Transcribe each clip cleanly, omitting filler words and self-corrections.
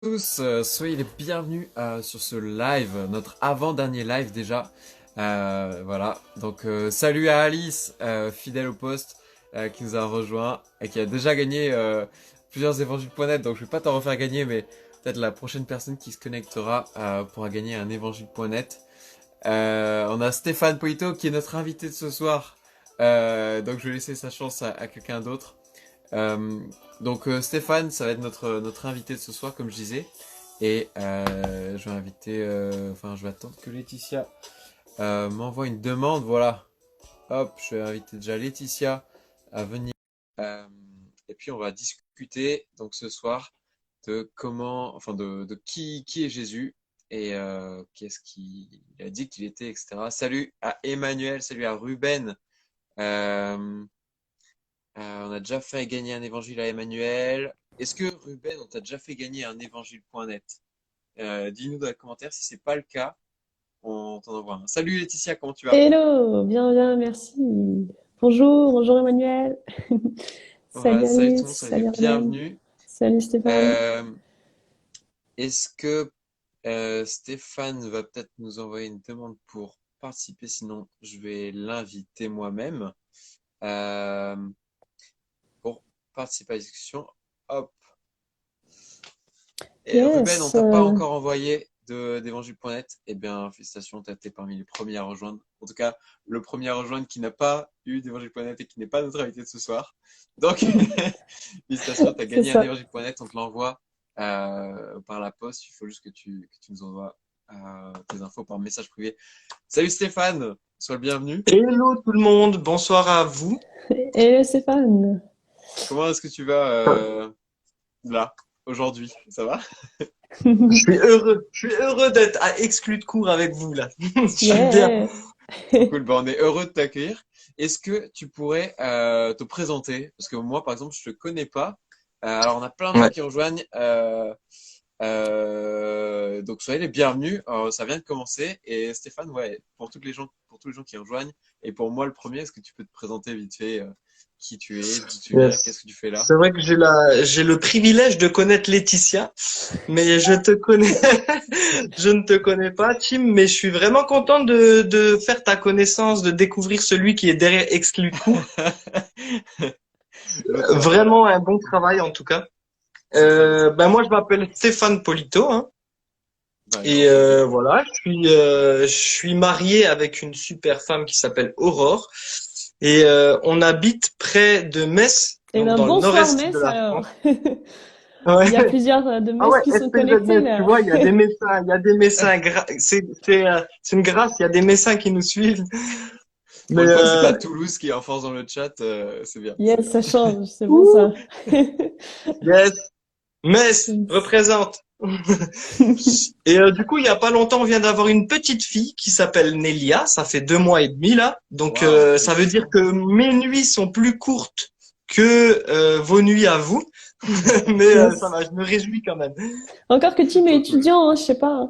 Tous, soyez les bienvenus sur ce live, notre avant-dernier live déjà. Voilà, donc salut à Alice, fidèle au poste, qui nous a rejoint et qui a déjà gagné plusieurs évangiles.net. Donc je vais pas t'en refaire gagner, mais peut-être la prochaine personne qui se connectera pourra gagner un évangile.net. On a Stéphane Polito qui est notre invité de ce soir. Donc je vais laisser sa chance à quelqu'un d'autre. Euh, Stéphane, ça va être notre invité de ce soir, comme je disais. Et je vais inviter, je vais attendre que Laetitia m'envoie une demande. Voilà. Hop, je vais inviter déjà Laetitia à venir. Euh, et puis on va discuter donc ce soir de comment, de qui est Jésus et qu'est-ce qu'il a dit qu'il était, etc. Salut à Emmanuel, salut à Ruben. Euh, on a déjà fait gagner un évangile à Emmanuel. Est-ce que Ruben, on t'a déjà fait gagner un évangile.net? Dis-nous dans les commentaires si c'est pas le cas, on t'en envoie un. Salut Laetitia, comment tu vas? Hello, bien, bien, merci. Bonjour, bonjour Emmanuel. Ouais, Salut salut tout le Alice, monde, soyez les salut Arben, bienvenus. salut Stéphane. Euh, Est-ce que Stéphane va peut-être nous envoyer une demande pour participer? Sinon, je vais l'inviter moi-même euh, pour participer à la discussion. Hop. Et Ruben, on Yes, t'a pas encore envoyé d'évangile.net. Eh bien, félicitations, t'as été parmi les premiers à rejoindre. En tout cas, le premier à rejoindre qui n'a pas eu d'évangile.net et qui n'est pas notre invité de ce soir. Donc, félicitations, t'as c'est gagné un ça. évangile.net. On te l'envoie par la poste. Il faut juste que tu nous envoies tes infos par message privé. Salut Stéphane, sois le bienvenu. Hello tout le monde, bonsoir à vous. Hello Stéphane. Comment est-ce que tu vas là, aujourd'hui? Ça va? Je suis heureux d'être à exclu de cours avec vous là. Je suis bien. Yeah. Trop cool, bah, on est heureux de t'accueillir. Est-ce que tu pourrais te présenter? Parce que moi, par exemple, je te connais pas. Alors, on a plein de gens Ouais. qui rejoignent. Donc, soyez les bienvenus. Ça vient de commencer. Et Stéphane, ouais, pour toutes les gens, pour tous les gens qui rejoignent, et pour moi le premier, est-ce que tu peux te présenter vite fait qui tu es, d'où tu viens, qu'est-ce Yes. que tu fais là? C'est vrai que j'ai le privilège de connaître Laetitia, mais je te connais, je ne te connais pas, Tim, mais je suis vraiment content de faire ta connaissance, de découvrir celui qui est derrière exclu de cours. L'auteur, voilà. Vraiment un bon travail en tout cas. C'est ça, c'est ça. Ben moi je m'appelle Stéphane Polito, hein. Bah, Et enchanté. voilà, je suis marié avec une super femme qui s'appelle Aurore. Et on habite près de Metz, Eh donc ben dans le bonsoir nord-est de Metz la alors. France. Ouais. Il y a plusieurs de Ah Metz ouais, qui sont SPZ connectés Metz, tu là. vois, c'est une grâce, il y a des Messins qui nous suivent. Pour Mais une fois que c'est pas Toulouse qui est en force dans le chat, c'est bien, c'est Yes, bien. ça change, c'est bon ouh, ça. yes, Metz représente. Et du coup, il y a pas longtemps, on vient d'avoir une petite fille qui s'appelle Nelia. Ça fait 2 mois et demi là. Donc, Waouh, ça veut dire félicitations. que mes nuits sont plus courtes que vos nuits à vous. Mais ça Yes. va, je me réjouis quand même. Encore que Tim est Trop cool. étudiant, hein, je sais pas.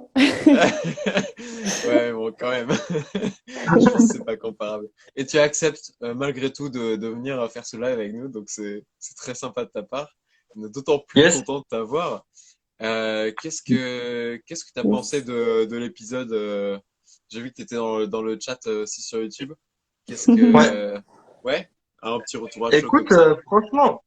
Ouais, bon, quand même. C'est pas comparable. Et tu acceptes malgré tout de venir faire ce live avec nous, donc c'est très sympa de ta part. On est d'autant plus Yes. content de t'avoir. Qu'est-ce que tu as pensé Yes. de l'épisode j'ai vu que tu étais dans le chat aussi sur YouTube. Qu'est-ce Ouais. que ouais, un petit retour à chaud comme Écoute, ça. franchement,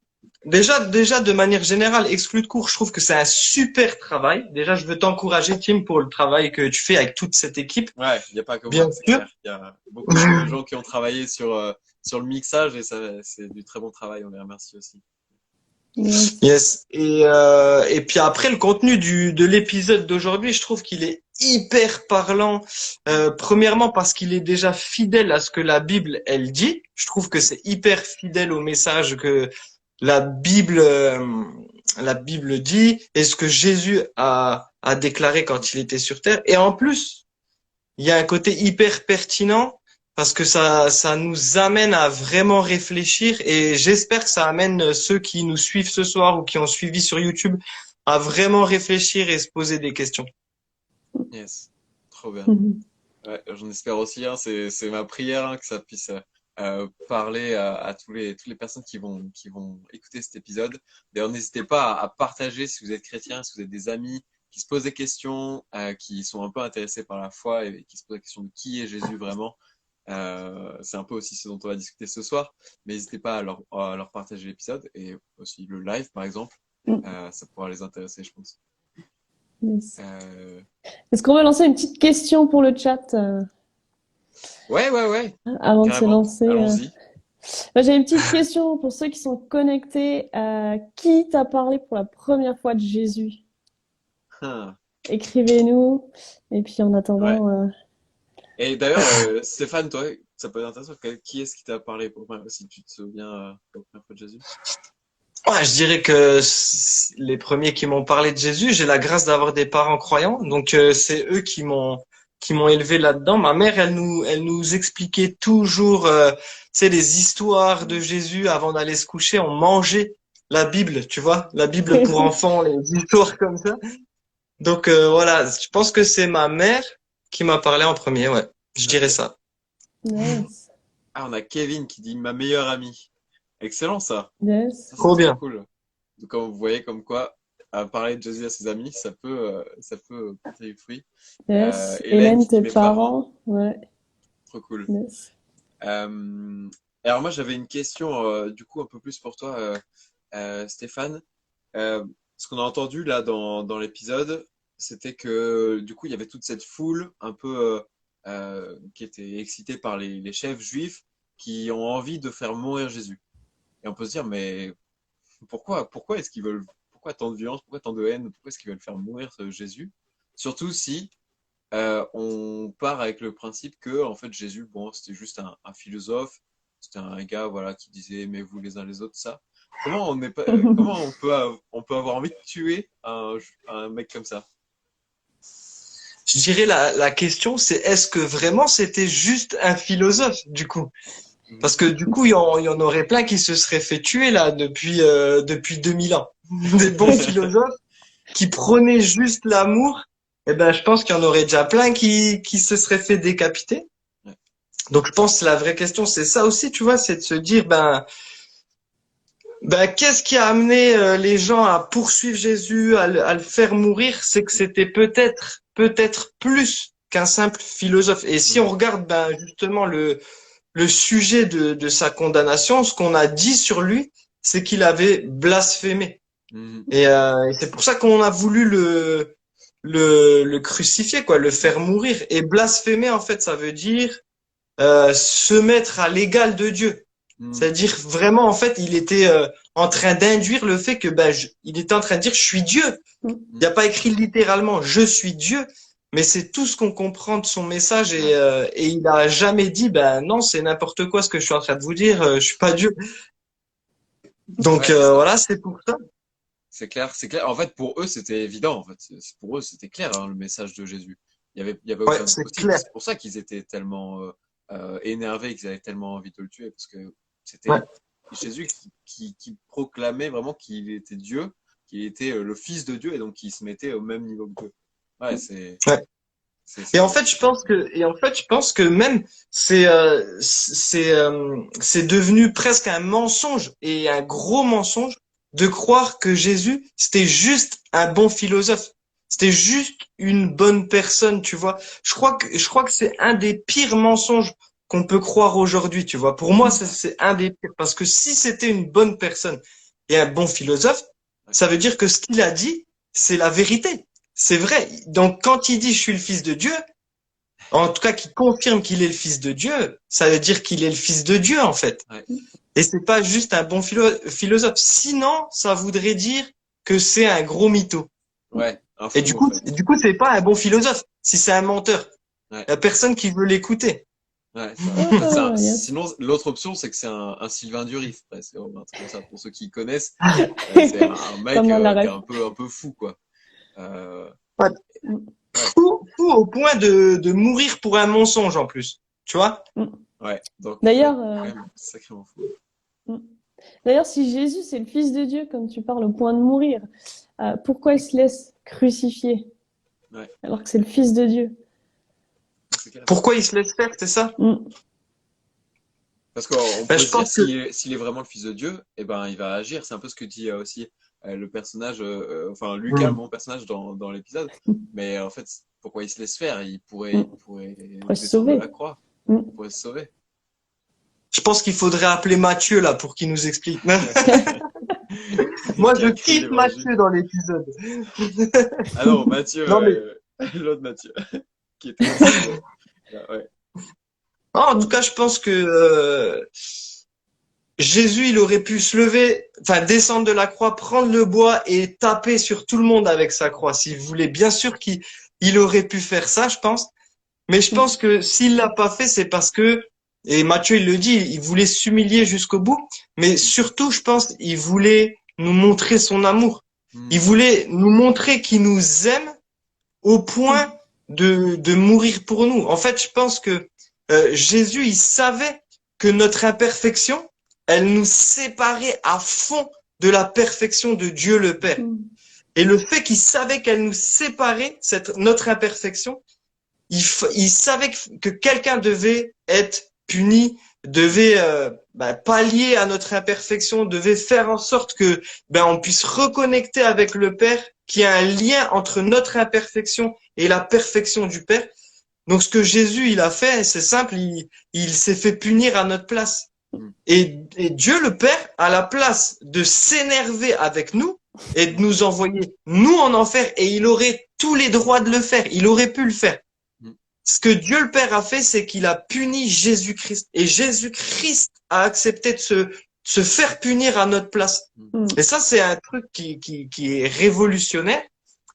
déjà de manière générale, exclu de cours, je trouve que c'est un super travail. Déjà, je veux t'encourager, Tim, pour le travail que tu fais avec toute cette équipe, Ouais, il n'y a pas que bien moi, c'est sûr. clair. Il y a beaucoup de gens qui ont travaillé sur le mixage et ça, c'est du très bon travail. On les remercie aussi. Yes. Yes. Et puis après, le contenu de l'épisode d'aujourd'hui, je trouve qu'il est hyper parlant. Premièrement, parce qu'il est déjà fidèle à ce que la Bible, elle dit. Je trouve que c'est hyper fidèle au message que la Bible, la Bible dit et ce que Jésus a déclaré quand il était sur terre. Et en plus, il y a un côté hyper pertinent parce que ça nous amène à vraiment réfléchir et j'espère que ça amène ceux qui nous suivent ce soir ou qui ont suivi sur YouTube à vraiment réfléchir et se poser des questions. Yes, trop bien. Ouais, j'en espère aussi. Hein, c'est ma prière hein, que ça puisse parler à toutes les personnes qui vont écouter cet épisode. D'ailleurs, n'hésitez pas à partager si vous êtes chrétien, si vous êtes des amis qui se posent des questions, qui sont un peu intéressés par la foi et qui se posent la question de qui est Jésus vraiment. C'est un peu aussi ce dont on va discuter ce soir. Mais n'hésitez pas à leur partager l'épisode et aussi le live, par exemple. Ça pourra les intéresser, je pense. Yes. Euh, Est-ce qu'on va lancer une petite question pour le chat Ouais, avant de se carrément. lancer Allons-y. J'ai une petite question pour ceux qui sont connectés. Qui t'a parlé pour la première fois de Jésus? Hum. Écrivez-nous. Et puis en Ouais. attendant, Et d'ailleurs, Stéphane, toi, ça peut être intéressant. Qui est-ce qui t'a parlé pour si tu te souviens pour la première fois de Jésus? Ouais, je dirais que les premiers qui m'ont parlé de Jésus, j'ai la grâce d'avoir des parents croyants, donc c'est eux qui m'ont élevé là-dedans. Ma mère, elle nous expliquait toujours, tu sais, les histoires de Jésus avant d'aller se coucher. On mangeait la Bible, tu vois, la Bible pour enfants, les histoires comme ça. Donc voilà, je pense que c'est ma mère qui m'a parlé en premier, ouais, je dirais Ok. ça. yes, Ah, on a Kevin qui dit ma meilleure amie. Excellent ça. yes, Ça, c'est Trop trop bien. cool. Donc, comme vous voyez, comme quoi, parler de Jésus à ses amis, ça peut porter du fruit. yes. Hélène Hélène, qui dit tes mes parents. parents, ouais, Trop cool. yes. Euh, alors moi, j'avais une question, du coup, un peu plus pour toi, Stéphane. Ce qu'on a entendu là dans l'épisode, c'était que du coup, il y avait toute cette foule un peu qui était excitée par les chefs juifs qui ont envie de faire mourir Jésus. Et on peut se dire, mais pourquoi est-ce qu'ils veulent, pourquoi tant de violence, pourquoi tant de haine, pourquoi est-ce qu'ils veulent faire mourir Jésus? Surtout si on part avec le principe que en fait Jésus, bon, c'était juste un philosophe, c'était un gars voilà qui disait aimez-vous les uns les autres, ça. Comment on n'est pas, comment on peut avoir envie de tuer un mec comme ça? Je dirais la question, c'est est-ce que vraiment c'était juste un philosophe, du coup? Mhm. Parce que du coup, il y en aurait plein qui se seraient fait tuer là depuis 2000 ans. Des bons philosophes qui prônaient juste l'amour, eh ben, je pense qu'il y en aurait déjà plein qui se seraient fait décapiter. Ouais. Donc, je pense que la vraie question, c'est ça aussi, tu vois, c'est de se dire, qu'est-ce qui a amené les gens à poursuivre Jésus, à le faire mourir? C'est que c'était peut-être plus qu'un simple philosophe. Et si on Mhm. regarde, justement, le sujet de sa condamnation, ce qu'on a dit sur lui, c'est qu'il avait blasphémé. Mhm. Et c'est pour ça qu'on a voulu le crucifier, quoi, le faire mourir. Et blasphémer, en fait, ça veut dire se mettre à l'égal de Dieu. Mhm. C'est-à-dire vraiment, en fait, il était en train d'induire le fait que il était en train de dire je suis Dieu. Il n'y a pas écrit littéralement je suis Dieu, mais c'est tout ce qu'on comprend de son message Ouais. et il n'a jamais dit non, c'est n'importe quoi ce que je suis en train de vous dire, je suis pas Dieu. Donc Ouais, voilà, c'est pour ça. c'est clair, c'est clair. En fait, pour eux, c'était évident. En fait, pour eux, c'était clair le message de Jésus. Il y avait Ouais, aucun doute c'est possible. clair. C'est pour ça qu'ils étaient tellement énervés, qu'ils avaient tellement envie de le tuer, parce que Ouais. c'était Jésus qui proclamait vraiment qu'il était Dieu, qu'il était le Fils de Dieu, et donc qu'il se mettait au même niveau que Dieu. Ouais, Ouais. Et en c'est fait, je pense que même c'est devenu presque un mensonge et un gros mensonge de croire que Jésus, c'était juste un bon philosophe. C'était juste une bonne personne, tu vois. Je crois que c'est un des pires mensonges qu'on peut croire aujourd'hui, tu vois. Pour moi, c'est un des pires parce que si c'était une bonne personne et un bon philosophe, ça veut dire que ce qu'il a dit, c'est la vérité. C'est vrai. Donc, quand il dit je suis le fils de Dieu, en tout cas, qu'il confirme qu'il est le fils de Dieu, ça veut dire qu'il est le fils de Dieu, en fait. ouais, Et c'est pas juste un bon philosophe. Sinon, ça voudrait dire que c'est un gros mytho. ouais, un Et fou en fait. du coup, c'est pas un bon philosophe. Si c'est un menteur, Ouais, il y a personne qui veut l'écouter. ouais, c'est vrai. En fait, Ah, yes. sinon, l'autre option, c'est que c'est un Sylvain Durif, presque, un truc comme ça. Pour ceux qui connaissent, c'est un mec Comme on la qui est rêve. un peu fou, quoi. Euh, Ouais. ouais, Fou au point de mourir pour un mensonge, en plus. Tu vois? ouais. Donc, ouais, D'ailleurs, quand même sacrément fou. d'ailleurs, si Jésus c'est le Fils de Dieu, comme tu parles, au point de mourir, pourquoi il se laisse crucifier Ouais, alors que c'est le Fils de Dieu? c'est clair. Pourquoi il se laisse faire, c'est ça? Mm. Parce qu'on Ben, peut je se dire pense que s'il est vraiment le Fils de Dieu, eh ben il va agir. C'est un peu ce que dit aussi le personnage, enfin Lucas, hmm, mon personnage dans l'épisode. Mais en fait, pourquoi il se laisse faire? Il Mm. pourrait Pour se descendre de sauver. la croix. Mm. Il pourrait se sauver. je pense qu'il faudrait appeler Matthieu là pour qu'il nous explique. Moi, Qui je a écrit kiffe l'évangile? Matthieu dans l'épisode. Ah non, Matthieu, Non mais l'autre Matthieu, qui était aussi. Ouais. en tout cas, je pense que Jésus, il aurait pu se lever, enfin descendre de la croix, prendre le bois et taper sur tout le monde avec sa croix, s'il voulait. Bien sûr qu'il aurait pu faire ça, je pense. Mais je pense que s'il l'a pas fait, c'est parce que, et Matthieu il le dit, il voulait s'humilier jusqu'au bout. Mais surtout, je pense, il voulait nous montrer son amour. Il Hmm. voulait nous montrer qu'il nous aime au point de mourir pour nous. En fait, je pense que Jésus, il savait que notre imperfection, elle nous séparait à fond de la perfection de Dieu le Père. Mm. Et le fait qu'il savait qu'elle nous séparait, notre imperfection, il savait que quelqu'un devait être puni, devait pallier à notre imperfection, devait faire en sorte que on puisse reconnecter avec le Père, qu'il y a un lien entre notre imperfection et la perfection du Père. Donc ce que Jésus il a fait, c'est simple, il s'est fait punir à notre place. Hmm. Et Dieu le Père, à la place de s'énerver avec nous et de nous envoyer nous en enfer, et il aurait tous les droits de le faire, il aurait pu le faire. Hmm. Ce que Dieu le Père a fait, c'est qu'il a puni Jésus-Christ. Et Jésus-Christ a accepté de se faire punir à notre place. Mm. Et ça, c'est un truc qui est révolutionnaire.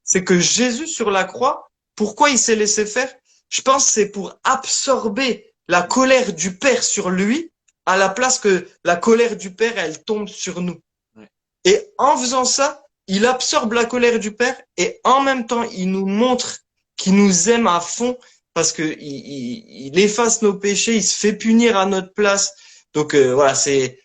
C'est que Jésus sur la croix, pourquoi il s'est laissé faire? Je pense que c'est pour absorber la colère du Père sur lui, à la place que la colère du Père, elle tombe sur nous. Ouais. Et en faisant ça, il absorbe la colère du Père et en même temps, il nous montre qu'il nous aime à fond parce que il efface nos péchés, il se fait punir à notre place. Donc voilà, c'est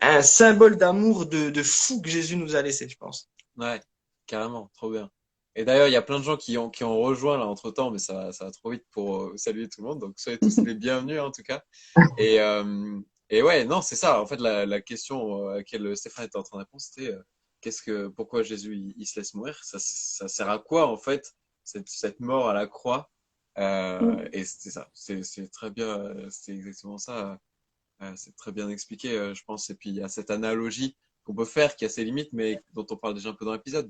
un symbole d'amour de fou que Jésus nous a laissé, je pense. Ouais, carrément, trop bien. Et d'ailleurs, il y a plein de gens qui ont rejoint là entre-temps, mais ça va trop vite pour saluer tout le monde. Donc, soyez tous les bienvenus en tout cas. Et, et ouais, non, c'est ça. En fait, la question à laquelle Stéphane était en train de répondre, c'était pourquoi Jésus il se laisse mourir? Ça sert à quoi en fait cette mort à la croix? Mm. Et c'était ça. C'est très bien. C'est exactement ça. C'est très bien expliqué, je pense. Et puis il y a cette analogie qu'on peut faire qui a ses limites, mais dont on parle déjà un peu dans l'épisode,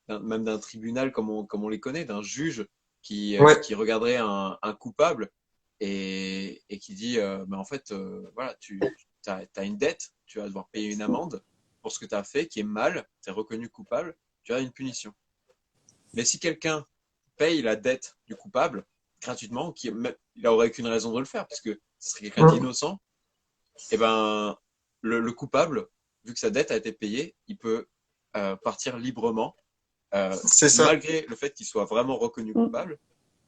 même d'un tribunal comme on les connaît, d'un juge Ouais, qui regarderait un coupable et qui dit, mais en fait, voilà, tu as une dette, tu vas devoir payer une amende pour ce que tu as fait, qui est mal, tu es reconnu coupable, tu as une punition. Mais si quelqu'un paye la dette du coupable gratuitement, il n'aurait aucune raison de le faire, parce que ce serait quelqu'un mm, d'innocent, et ben le coupable, vu que sa dette a été payée, il peut partir librement, c'est ça. malgré le fait qu'il soit vraiment reconnu Mm. coupable.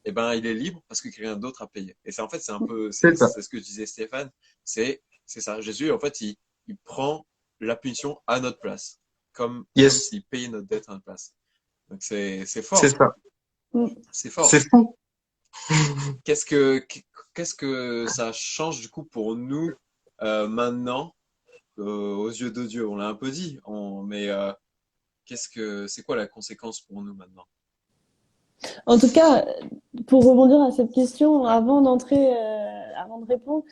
Et ben il est libre parce que quelqu'un d'autre a payé. Et c'est en fait c'est un peu C'est ça. c'est ce que disait Stéphane, c'est ça. Jésus en fait il prend la punition à notre place, comme Yes, s'il payait notre dette à notre place. Donc c'est c'est fort, ça. Mm. c'est C'est fort. fou. Qu'est-ce que qu'est-ce que ça change du coup pour nous maintenant aux yeux de Dieu? On l'a un peu dit, mais c'est quoi la conséquence pour nous maintenant? En tout cas, pour rebondir à cette question, avant de répondre,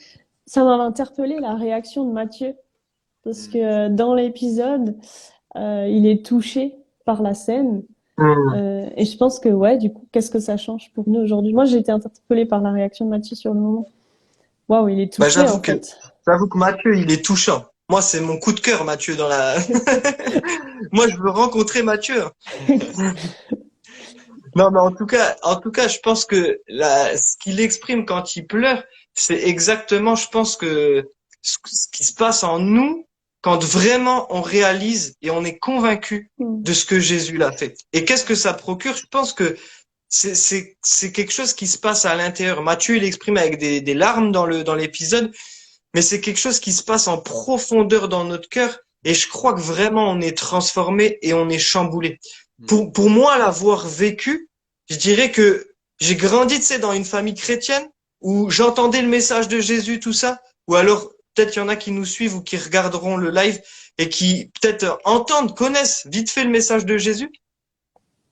ça m'a interpellé la réaction de Matthieu. Parce Hmm. que dans l'épisode, il est touché par la scène. Mm. Et je pense que, ouais, du coup, qu'est-ce que ça change pour nous aujourd'hui? Moi, j'ai été interpellée par la réaction de Mathieu sur le moment. Waouh, il est Bah, touché, en fait. j'avoue que Mathieu, il est touchant. Moi, c'est mon coup de cœur, Mathieu, dans la. Moi, je veux rencontrer Mathieu. Non, mais en tout cas, je pense que ce qu'il exprime quand il pleure, c'est exactement, je pense que ce qui se passe en nous quand vraiment on réalise et on est convaincu Mm. de ce que Jésus l'a fait. Et qu'est-ce que ça procure? Je pense que c'est quelque chose qui se passe à l'intérieur. Matthieu, il exprime avec des larmes dans l'épisode, mais c'est quelque chose qui se passe en profondeur dans notre cœur. Et je crois que vraiment on est transformé et on est chamboulé. Hmm. Pour moi, l'avoir vécu, je dirais que j'ai grandi, tu sais, dans une famille chrétienne où j'entendais le message de Jésus, tout ça, ou alors peut-être il y en a qui nous suivent ou qui regarderont le live et qui peut-être entendent, connaissent vite fait le message de Jésus.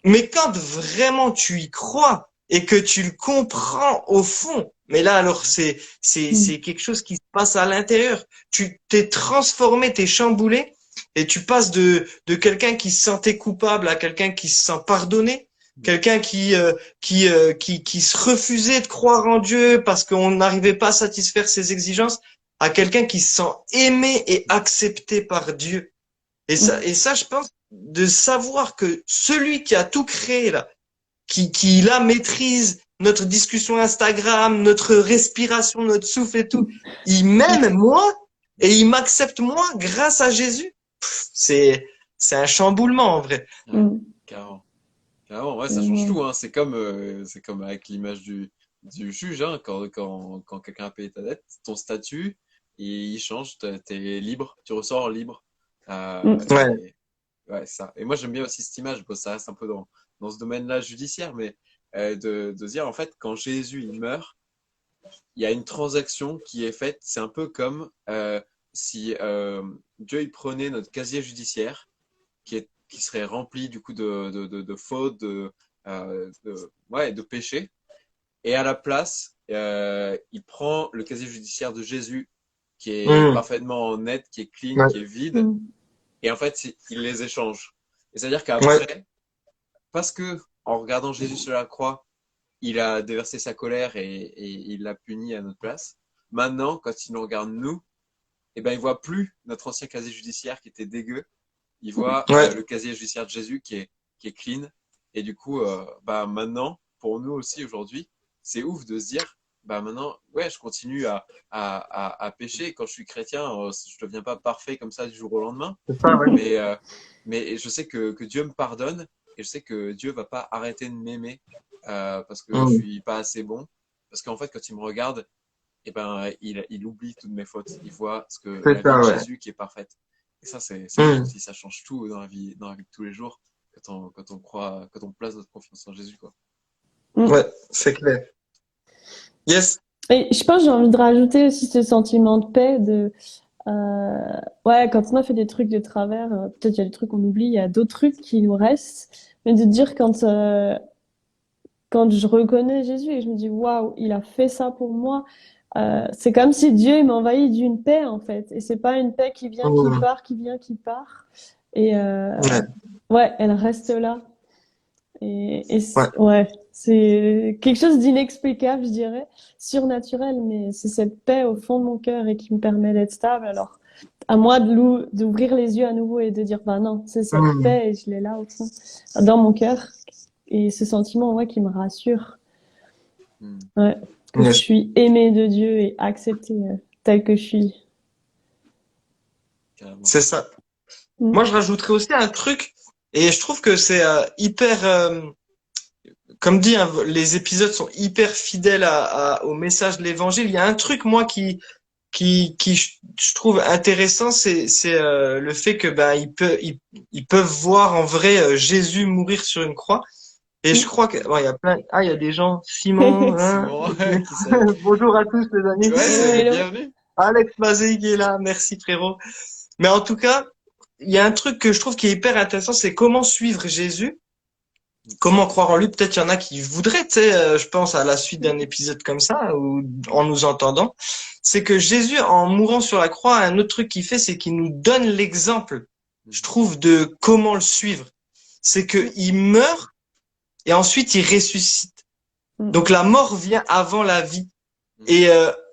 Mais quand vraiment tu y crois et que tu le comprends au fond, mais là alors c'est quelque chose qui se passe à l'intérieur. Tu t'es transformé, t'es chamboulé et tu passes de quelqu'un qui se sentait coupable à quelqu'un qui se sent pardonné, quelqu'un qui se refusait de croire en Dieu parce qu'on n'arrivait pas à satisfaire ses exigences, à quelqu'un qui se sent aimé et accepté par Dieu. Et ça, je pense, de savoir que celui qui a tout créé là, qui là maîtrise notre discussion Instagram, notre respiration, notre souffle et tout, il m'aime moi et il m'accepte moi grâce à Jésus. C'est un chamboulement en vrai. Ouais, carrément. Carrément, ouais, ça change tout, hein. C'est comme avec l'image du juge, hein. Quand quelqu'un a payé ta dette, ton statut, il change, t'es libre, tu ressors libre. Ouais, Et, ouais, ça. Et moi, j'aime bien aussi cette image, bon, ça reste un peu dans ce domaine-là judiciaire, mais de dire, en fait, quand Jésus, il meurt, il y a une transaction qui est faite. C'est un peu comme si Dieu, il prenait notre casier judiciaire, qui serait rempli du coup de fautes, ouais, de péchés. Et à la place, il prend le casier judiciaire de Jésus, qui est Mmh. parfaitement net, qui est clean, Ouais, qui est vide. Et en fait, il les échange. Et c'est-à-dire ouais, qu'après, parce que en regardant Jésus sur la croix, il a déversé sa colère et il l'a puni à notre place. Maintenant, quand il nous regarde nous, eh ben, il voit plus notre ancien casier judiciaire qui était dégueu. Il voit ouais, le casier judiciaire de Jésus qui est clean. Et du coup, bah maintenant, pour nous aussi aujourd'hui, c'est ouf de se dire, bah maintenant, ouais, je continue à pécher. Quand je suis chrétien, je deviens pas parfait comme ça du jour au lendemain. c'est ça, ouais. Mais, mais je sais que Dieu me pardonne et je sais que Dieu va pas arrêter de m'aimer parce que je Mmh. suis pas assez bon. Parce qu'en fait, quand il me regarde, eh ben, il oublie toutes mes fautes. Il voit C'est la vie ça, de ouais. Jésus qui est parfaite. Et ça, c'est ouf Mmh. aussi. Ça change tout dans la vie de tous les jours quand on croit, quand on place notre confiance en Jésus, quoi. Ouais, c'est clair. Yes. Et je pense que j'ai envie de rajouter aussi ce sentiment de paix ouais, quand on a fait des trucs de travers, peut-être il y a des trucs qu'on oublie, il y a d'autres trucs qui nous restent, mais de dire quand je reconnais Jésus et je me dis waouh, il a fait ça pour moi, c'est comme si Dieu il m'envahit d'une paix en fait, et c'est pas une paix qui vient, qui Mmh. part, qui vient, qui part, et Ouais, ouais, elle reste là, ouais. ouais, c'est quelque chose d'inexplicable, je dirais, surnaturel, mais c'est cette paix au fond de mon cœur et qui me permet d'être stable. Alors à moi d'ouvrir les yeux à nouveau et de dire bah non, c'est cette Mmh. paix et je l'ai là au fond dans mon cœur, et ce sentiment ouais qui me rassure, Hmm, ouais, que je Yes. suis aimée de Dieu et acceptée telle que je suis. carrément. C'est ça. Mm. Moi, je rajouterais aussi un truc, et je trouve que c'est hyper, comme dit, hein, les épisodes sont hyper fidèles au message de l'évangile. Il y a un truc, moi, qui je trouve intéressant, c'est le fait que ben ils peuvent voir en vrai Jésus mourir sur une croix. Et je crois que bon, il y a plein, il y a des gens, Simon, hein, Simon, ouais, qui c'est? bonjour à tous les amis, Ouais, Hello, c'est hello. bienvenue. Alex Mazey qui est là, merci frérot. Mais en tout cas, il y a un truc que je trouve qui est hyper intéressant, c'est comment suivre Jésus. Comment croire en lui? Peut-être il y en a qui voudraient, tu sais, je pense à la suite d'un épisode comme ça, ou en nous entendant. C'est que Jésus, en mourant sur la croix, un autre truc qu'il fait, c'est qu'il nous donne l'exemple, je trouve, de comment le suivre. C'est que il meurt et ensuite il ressuscite. Donc la mort vient avant la vie. Et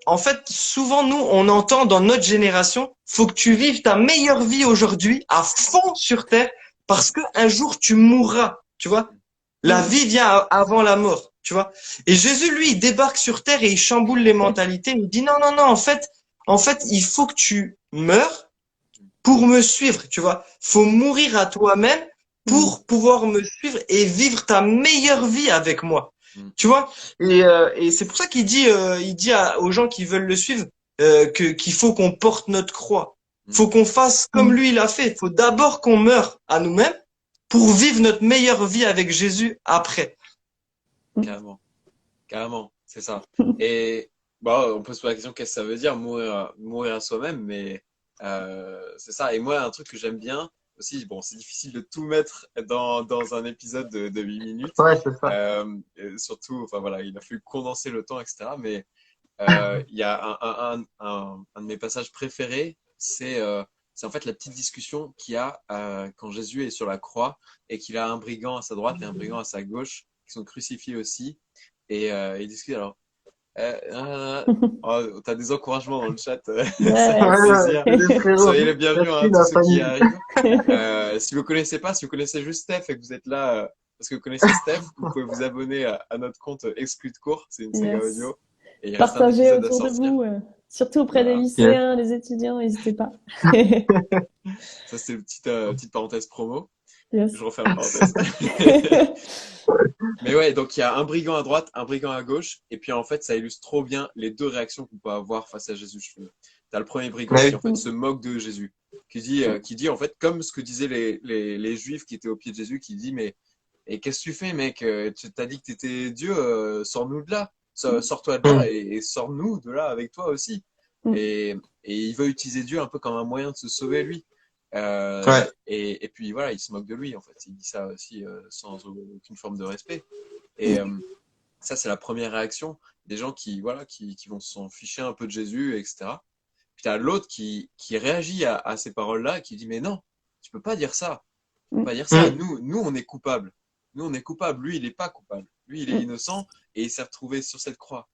en fait, souvent nous, on entend dans notre génération, faut que tu vives ta meilleure vie aujourd'hui à fond sur terre, parce que un jour tu mourras. Tu vois? La vie vient avant la mort, tu vois. Et Jésus, lui, il débarque sur terre et il chamboule les mentalités. Il dit non, non, non, en fait, il faut que tu meurs pour me suivre, tu vois. Faut mourir à toi-même pour pouvoir me suivre et vivre ta meilleure vie avec moi, tu vois. Et c'est pour ça il dit aux gens qui veulent le suivre qu'il faut qu'on porte notre croix. Faut qu'on fasse comme lui il a fait. Faut d'abord qu'on meure à nous-mêmes pour vivre notre meilleure vie avec Jésus après. Carrément. Carrément, c'est ça. Et Bah, on peut se poser la question qu'est-ce que ça veut dire mourir à soi-même, mais c'est ça. Et moi, un truc que j'aime bien aussi, bon, c'est difficile de tout mettre dans un épisode de 8 minutes. Ouais, c'est ça. Et surtout, enfin voilà, il a fallu condenser le temps, etc. Mais il y a un de mes passages préférés, c'est en fait la petite discussion qu'il y a quand Jésus est sur la croix et qu'il a un brigand à sa droite et un brigand à sa gauche qui sont crucifiés aussi. Et ils discutent alors. Oh, t'as des encouragements dans le chat, ça Ouais. fait Ouais, ouais, plaisir. c'est des frérots. Soyez les bienvenus, Merci hein, la tous ceux qui y famille. arrivent. Si vous connaissez pas, si vous connaissez juste Steph et que vous êtes là parce que vous connaissez Steph, vous pouvez vous abonner à notre compte Exclu de cours, c'est une saga Yes. audio et il reste un Partagez épisode à autour de sortir. vous, surtout auprès des Voilà, Yes. lycéens, des étudiants, n'hésitez pas. ça c'est une petite parenthèse promo. Yes. Je referme la parenthèse. Mais ouais, donc il y a un brigand à droite, un brigand à gauche, et puis en fait, ça illustre trop bien les deux réactions qu'on peut avoir face à Jésus, je trouve. T'as le premier brigand Ouais. qui en fait se moque de Jésus, qui dit en fait comme ce que disaient les Juifs qui étaient au pied de Jésus, qui dit mais et qu'est-ce que tu fais, mec? Tu t'as dit que t'étais Dieu, sors-nous de là, sors-toi de là Mm. et sors-nous de là avec toi aussi. Mm. Et il veut utiliser Dieu un peu comme un moyen de se sauver lui. Ouais. Et puis voilà, il se moque de lui en fait. Il dit ça aussi sans aucune forme de respect. Et ça, c'est la première réaction des gens qui vont s'en ficher un peu de Jésus, etc. Puis tu as l'autre qui réagit à ces paroles-là, qui dit, mais non, tu peux pas dire ça. Tu peux pas dire ça. Mm. Nous, on est coupables. Nous, on est coupables. Lui, il n'est pas coupable. Lui, il est innocent et il s'est retrouvé sur cette croix.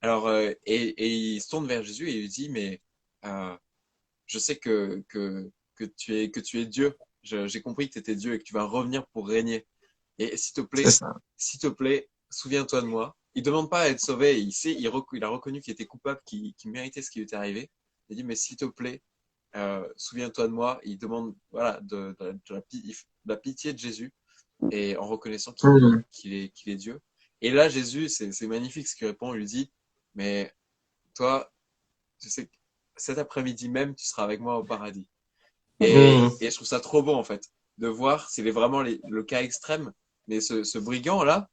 Alors, et il se tourne vers Jésus et il lui dit, mais euh, je sais que tu es Dieu. J'ai compris que tu étais Dieu et que tu vas revenir pour régner. Et C'est ça. s'il te plaît, souviens-toi de moi. Il demande pas à être sauvé. Il a reconnu qu'il était coupable, qu'il méritait ce qui lui était arrivé. Il dit, mais s'il te plaît, souviens-toi de moi. Il demande, voilà, de la pitié de Jésus et en reconnaissant Mm. qu'il est Dieu. Et là, Jésus, c'est magnifique ce qu'il répond. Il lui dit, mais toi, tu sais que cet après-midi même, tu seras avec moi au paradis. Mm. Et je trouve ça trop beau, en fait, de voir, c'est vraiment le cas extrême, mais ce brigand-là,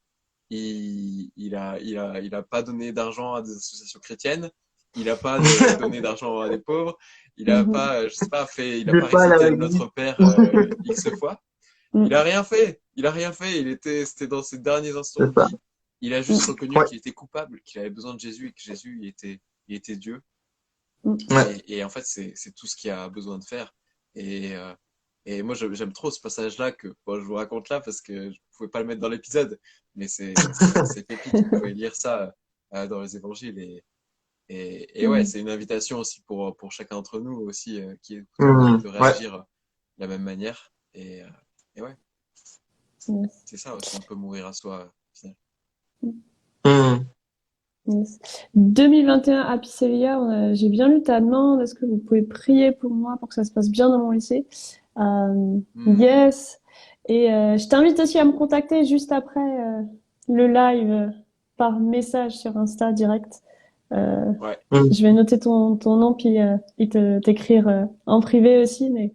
il a pas donné d'argent à des associations chrétiennes, il a pas donné d'argent à des pauvres, il a Mhm. pas, je sais pas, il a Des pas pales récité avec le lui. Notre Père X fois. Mm. Il a rien fait, il a rien fait, c'était dans ses derniers instants C'est de ça. vie. Il a juste reconnu Ouais. qu'il était coupable, qu'il avait besoin de Jésus et que Jésus, il était Dieu. Mm. Ouais. Et en fait, c'est tout ce qu'il a besoin de faire. Et, euh, et moi, j'aime trop ce passage-là que bon, je vous raconte là parce que je pouvais pas le mettre dans l'épisode, mais c'est pépite. Vous pouvez lire ça dans les évangiles. Et ouais, Mm. c'est une invitation aussi pour chacun d'entre nous aussi qui écoute Mm. de Ouais. réagir de la même manière. Et ouais, Yes. c'est ça aussi, un peu mourir à soi. Au final. Mm. Yes. 2021 Happy Sevilla, j'ai bien lu ta demande. Est-ce que vous pouvez prier pour moi pour que ça se passe bien dans mon lycée? Yes. Et je t'invite aussi à me contacter juste après le live par message sur Insta direct. Ouais. Mm. Je vais noter ton nom puis t'écrire en privé aussi, mais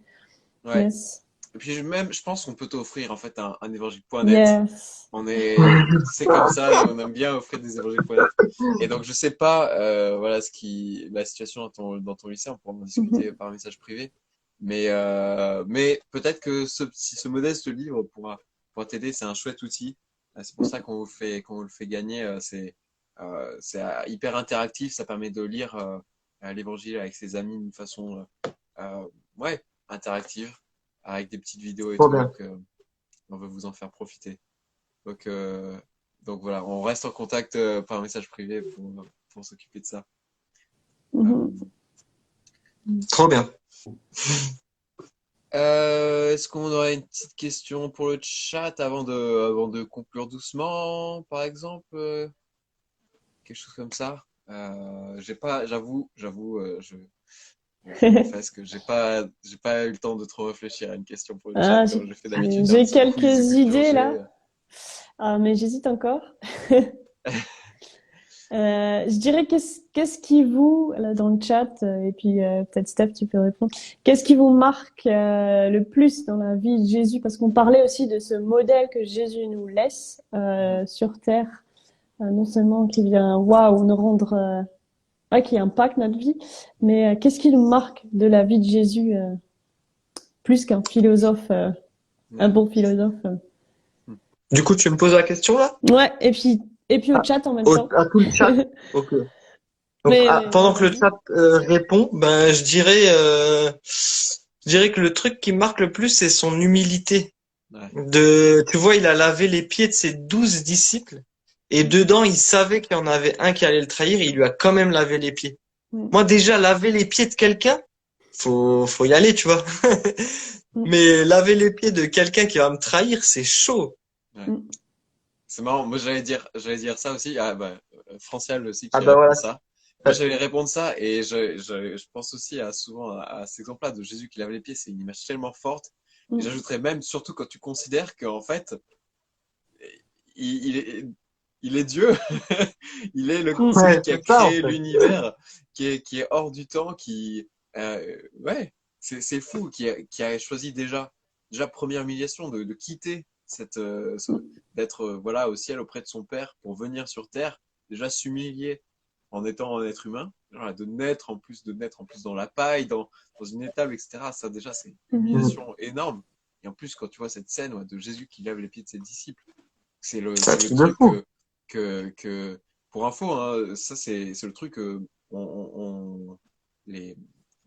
Ouais. yes. Et puis je pense qu'on peut t'offrir en fait un évangile.net. Yes. C'est comme ça, on aime bien offrir des évangiles.net. Et donc je sais pas, voilà la situation dans ton lycée, on pourra en discuter par message privé. Mais peut-être que si ce modeste livre pourra t'aider, c'est un chouette outil. C'est pour ça qu'on le fait gagner. C'est hyper interactif, ça permet de lire l'évangile avec ses amis d'une façon ouais, interactive, avec des petites vidéos et Trop tout. bien. Donc on veut vous en faire profiter. Donc, donc voilà, on reste en contact par message privé pour s'occuper de ça. Mhm. Trop bien. Est-ce qu'on aurait une petite question pour le chat avant de conclure doucement, par exemple quelque chose comme ça. J'avoue, je confesse que j'ai pas eu le temps de trop réfléchir à une question pour le chat Ah, comme je fais d'habitude, un j'ai petit quiz quelques culture idées G. là. Ah, mais j'hésite encore. Je dirais qu'est-ce qui vous, là dans le chat, et puis peut-être Steph, tu peux répondre. Qu'est-ce qui vous marque le plus dans la vie de Jésus? Parce qu'on parlait aussi de ce modèle que Jésus nous laisse sur terre, non seulement qui vient, waouh, nous rendre ouais, qui impactent notre vie. Mais qu'est-ce qui nous marque de la vie de Jésus plus qu'un philosophe, un bon philosophe? Du coup, tu me poses la question là? Ouais, et puis au chat en même temps. À tout le chat. Ok. Donc, Mais pendant ouais, que le vas-y. chat répond, ben, je dirais que le truc qui me marque le plus, c'est son humilité. Ouais. Tu vois, il a lavé les pieds de ses 12 disciples, et dedans, il savait qu'il y en avait un qui allait le trahir, et il lui a quand même lavé les pieds. Mm, Moi, déjà, laver les pieds de quelqu'un, faut y aller, tu vois. mm, Mais laver les pieds de quelqu'un qui va me trahir, c'est chaud. Ouais. mm. C'est marrant. Moi, j'allais dire ça aussi. Ah, bah, Francial aussi Ah qui bah répond voilà. ça. Moi, j'allais répondre ça et je pense aussi souvent à cet exemple-là de Jésus qui lave les pieds. C'est une image tellement forte. Et Mm. j'ajouterais même, surtout quand tu considères qu'en fait, il est, il est Dieu. Il est Mm. celui Ouais, qui a c'est ça, en créé fait. l'univers, qui est hors du temps, ouais, c'est fou, qui a choisi déjà première humiliation de quitter d'être voilà au ciel auprès de son Père pour venir sur terre, déjà s'humilier en étant un être humain, voilà, de naître en plus dans la paille, dans une étable, etc. Ça déjà c'est une Mhm. Mm. humiliation énorme. Et en plus quand tu vois cette scène ouais, de Jésus qui lave les pieds de ses disciples, C'est un c'est le truc de truc fou. que pour info, hein, ça c'est le truc que les,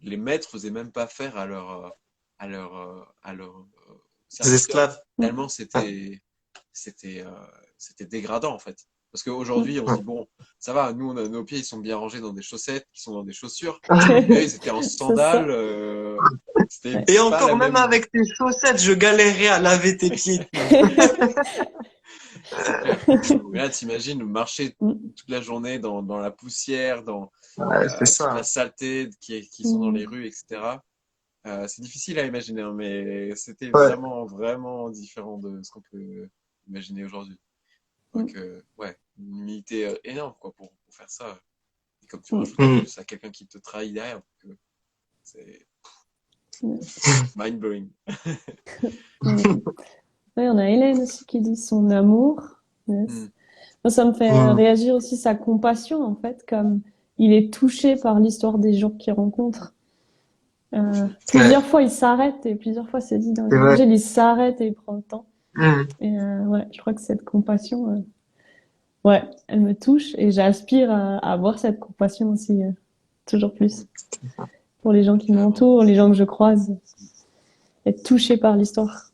les maîtres faisaient même pas faire à leurs Des serviteurs, esclaves. tellement Ouais. c'était c'était dégradant en fait. Parce qu'aujourd'hui, Mm. on se dit, bon, ça va, nous, nos pieds, ils sont bien rangés dans des chaussettes, qui sont dans des chaussures. Eux, ils étaient en C'est sandales, ça. c'était Ouais. Et pas la encore, même même. avec tes chaussettes, je galérais à laver tes pieds. C'est clair. Mais là, t'imagines marcher Mm. toute la journée dans la poussière, dans Ouais, c'est toute la ça. saleté qui sont dans les Mm. rues, etc. C'est difficile à imaginer, hein, mais c'était Ouais. vraiment, vraiment différent de ce qu'on peut imaginer aujourd'hui. Donc, Mm. ouais, une humilité énorme quoi, pour faire ça. Et comme tu Mm. rajoutes en Mm. plus à quelqu'un qui te trahit derrière, donc, c'est Yes. mind-blowing. Mm. Ouais, on a Hélène aussi qui dit son amour. Hmm. Yes. Moi, ça me fait Mm. réagir aussi sa compassion, en fait, comme il est touché par l'histoire des gens qu'il rencontre. Ouais, Plusieurs fois, il s'arrête, et plusieurs fois, c'est dit dans c'est vrai. l'évangile, il s'arrête et il prend le temps. Mm. Et ouais, je crois que cette compassion, ouais, elle me touche et j'aspire à avoir cette compassion aussi, toujours plus, pour les gens qui Carrément. m'entourent, les gens que je croise, être touché par l'histoire.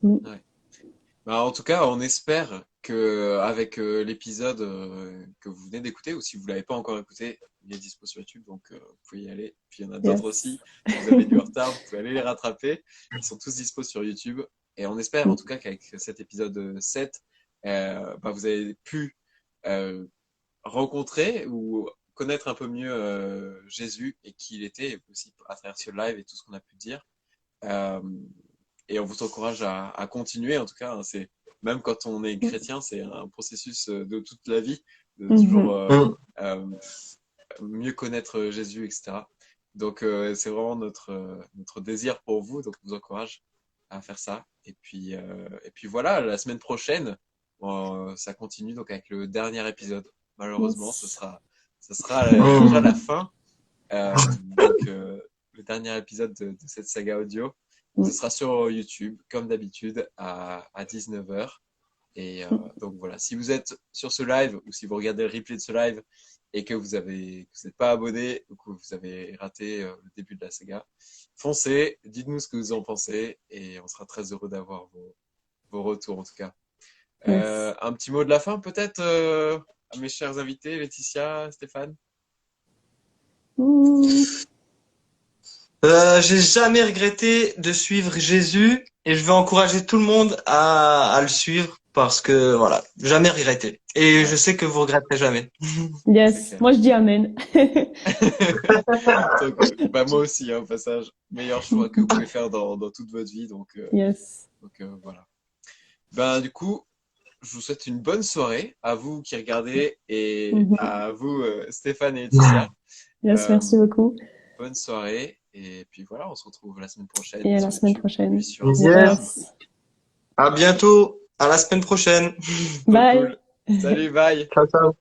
Mm. Ouais. Bah, en tout cas, on espère que avec l'épisode que vous venez d'écouter, ou si vous l'avez pas encore écouté, il est dispo sur YouTube, donc vous pouvez y aller. Puis il y en a d'autres Yes. aussi. Si vous avez du retard, vous pouvez aller les rattraper. Ils sont tous dispo sur YouTube. Et on espère en Mm. tout cas qu'avec cet épisode 7, bah, vous avez pu euh, rencontrer ou connaître un peu mieux Jésus et qui il était, et aussi à travers ce live et tout ce qu'on a pu dire. Euh, et on vous encourage à continuer, en tout cas, hein, c'est même quand on est Mm. chrétien, c'est un processus de toute la vie, de toujours Mhm. Mm. euh, mieux connaître Jésus, etc. Donc c'est vraiment notre désir pour vous, donc on vous encourage à faire ça. Et puis voilà, la semaine prochaine, ça continue donc avec le dernier épisode. Malheureusement, Yes. ce sera déjà la Mm. fin. Donc le dernier épisode de cette saga audio. Ce Mm. sera sur YouTube, comme d'habitude, à 19h. Et Mm. donc voilà, si vous êtes sur ce live ou si vous regardez le replay de ce live et que vous n'êtes pas abonné ou que vous avez raté le début de la saga, foncez, dites-nous ce que vous en pensez et on sera très heureux d'avoir vos retours en tout cas. Yes. Un petit mot de la fin peut-être à mes chers invités, Laetitia, Stéphane? Mm. J'ai jamais regretté de suivre Jésus et je vais encourager tout le monde à le suivre parce que voilà, jamais regretté. Et je Ouais, sais que vous regretterez jamais. c'est Yes. clair. Moi, je dis amen. Donc, bah moi aussi, hein, au passage, meilleur choix que vous pouvez faire dans toute votre vie. Yes. Voilà. Ben, du coup, je vous souhaite une bonne soirée à vous qui regardez et Mhm. à vous, Stéphane et Laetitia. Yes, Euh, merci beaucoup. bonne soirée. Et puis voilà, on se retrouve la semaine prochaine Et à la sur semaine YouTube et prochaine. sur Yes. Instagram. Yes. À bientôt. À la semaine prochaine. Trop Bye. cool. Salut, bye. Ciao, ciao.